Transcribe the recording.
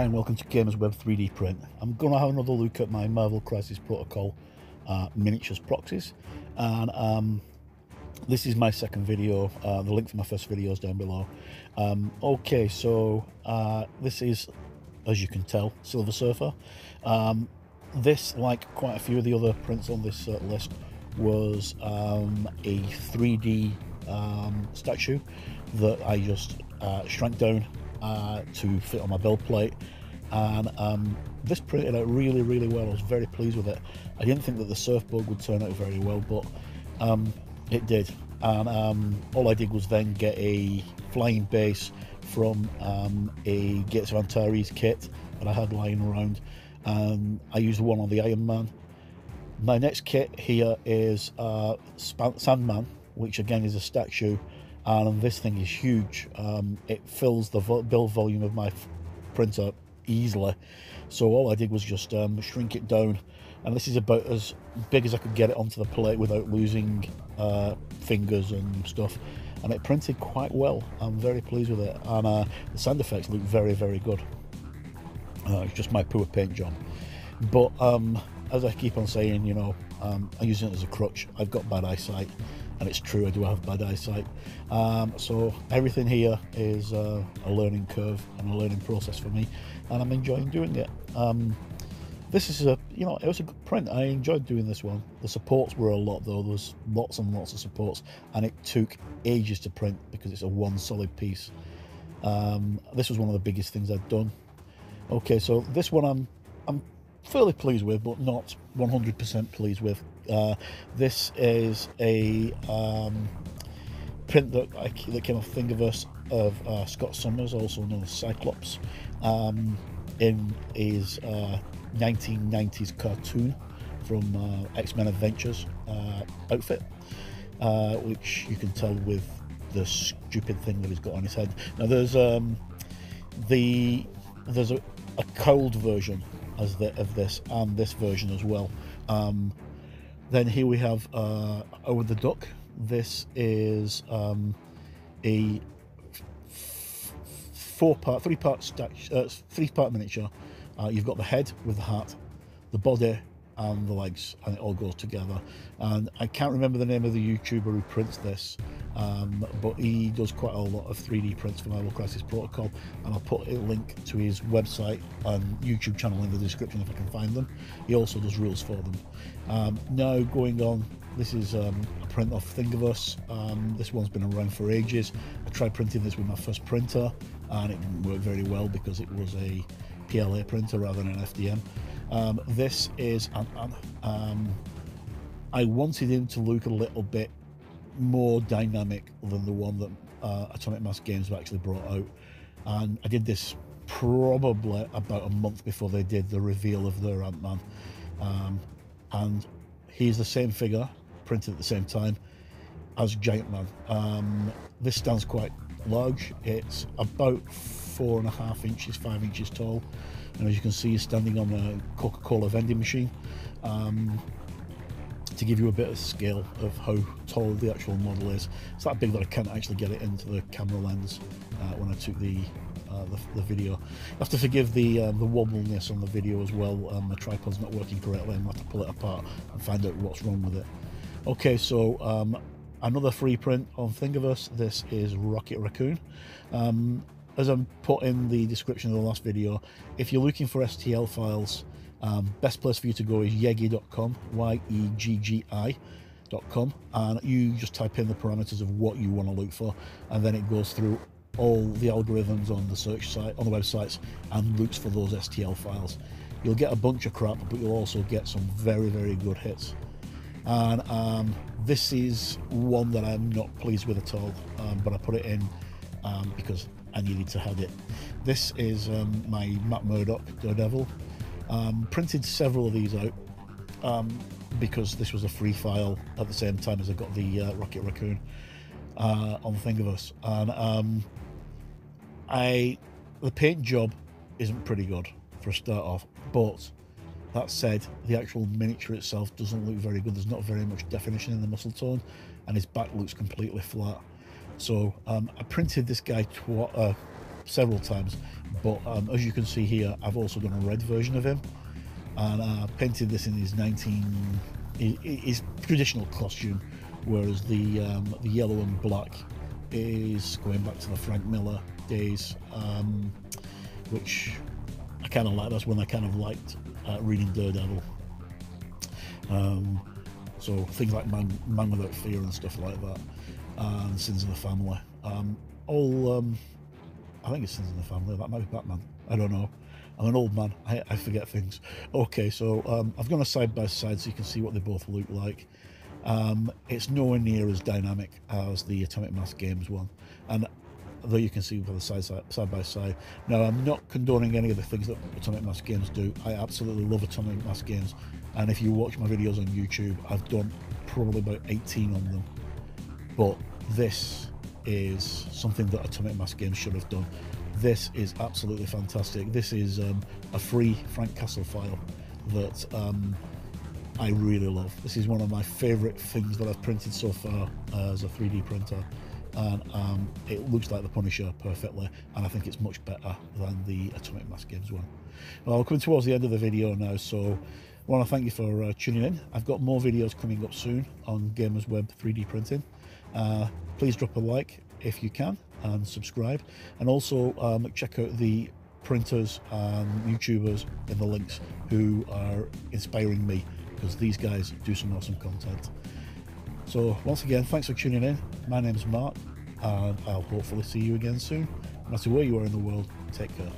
Hi and welcome to Gamers Web 3D Print. I'm going to have another look at my Marvel Crisis Protocol miniatures proxies, and this is my second video. The link for my first video is down below. Okay, so this is, as you can tell, Silver Surfer. This, like quite a few of the other prints on this list, was a 3D statue that I just shrank down to fit on my build plate, and this printed out really well. I was very pleased with it. I didn't think that the surfboard would turn out very well, but it did, and all I did was then get a flying base from a Gates of Antares kit that I had lying around, and I used one on the Iron Man. My next kit here is Sandman, which again is a statue, and this thing is huge. It fills the build volume of my printer easily, so all I did was just shrink it down, and this is about as big as I could get it onto the plate without losing fingers and stuff, and it printed quite well. I'm very pleased with it, and the sound effects look very good. It's just my poor paint job, but as I keep on saying, you know, I'm using it as a crutch. I've got bad eyesight, and it's true, I do have bad eyesight. So everything here is a learning curve and a learning process for me, and I'm enjoying doing it. This is it was a good print. I enjoyed doing this one. The supports were a lot though. There was lots and lots of supports, and it took ages to print because it's a one solid piece. This was one of the biggest things I'd done. Okay, so this one I'm fairly pleased with, but not 100% pleased with. This is a print that came off Thingiverse of Scott Summers, also known as Cyclops, in his 1990s cartoon from X-Men Adventures outfit, which you can tell with the stupid thing that he's got on his head. Now there's a cold version of this, and this version as well. Then here we have Over the Duck. This is a three-part miniature. You've got the head with the hat, the body, and the legs, and it all goes together. And I can't remember the name of the YouTuber who prints this, but he does quite a lot of 3D prints for Marvel Crisis Protocol, and I'll put a link to his website and YouTube channel in the description if I can find them. He also does rules for them. Now going on, this is a print off Thingiverse. This one's been around for ages. I tried printing this with my first printer, and it didn't work very well because it was a PLA printer rather than an FDM. This is I wanted him to look a little bit more dynamic than the one that Atomic Mass Games have actually brought out, and I did this probably about a month before they did the reveal of their Ant-Man, and he's the same figure printed at the same time as Giant Man. This stands quite large. It's about 4.5 inches, 5 inches tall, and as you can see, he's standing on a Coca-Cola vending machine, to give you a bit of scale of how tall the actual model is. It's that big that I can't actually get it into the camera lens when I took the video. I have to forgive the wobbliness on the video as well. My tripod's not working correctly. I'm going to have to pull it apart and find out what's wrong with it. Okay, so another free print on Thingiverse. This is Raccoon. As I put in the description of the last video, if you're looking for STL files, best place for you to go is yeggi.com, YEGGI.com, and you just type in the parameters of what you want to look for, and then it goes through all the algorithms on the search site, on the websites, and looks for those STL files. You'll get a bunch of crap, but you'll also get some very good hits. And this is one that I'm not pleased with at all, but I put it in because I needed to have it. This is my Matt Murdock Daredevil. Printed several of these out because this was a free file at the same time as I got the Rocket Raccoon on Thingiverse, and the paint job isn't pretty good for a start off, but that said, the actual miniature itself doesn't look very good. There's not very much definition in the muscle tone, and his back looks completely flat. So I printed this guy several times, but as you can see here, I've also done a red version of him, and I painted this in his traditional costume, whereas the yellow and black is going back to the Frank Miller days, which I kind of like. That's when I kind of liked reading Daredevil. So things like Man Without Fear and stuff like that, and Sins of the Family. I think it's Sins of the Family. That might be Batman. I don't know. I'm an old man. I forget things. Okay, so I've gone a side by side so you can see what they both look like. It's nowhere near as dynamic as the Atomic Mass Games one, and though you can see for the side by side. Now, I'm not condoning any of the things that Atomic Mass Games do. I absolutely love Atomic Mass Games, and if you watch my videos on YouTube, I've done probably about 18 on them. But this is something that Atomic Mass Games should have done. This is absolutely fantastic. This is a free Frank Castle file that I really love. This is one of my favourite things that I've printed so far as a 3D printer, and it looks like the Punisher perfectly, and I think it's much better than the Atomic Mass Games one. Well, we're coming towards the end of the video now, so I want to thank you for tuning in. I've got more videos coming up soon on Gamers Web 3D printing. Please drop a like if you can, and subscribe, and also check out the printers and YouTubers in the links who are inspiring me, because these guys do some awesome content. So once again, thanks for tuning in. My name's Mark, and I'll hopefully see you again soon. No matter where you are in the world, take care.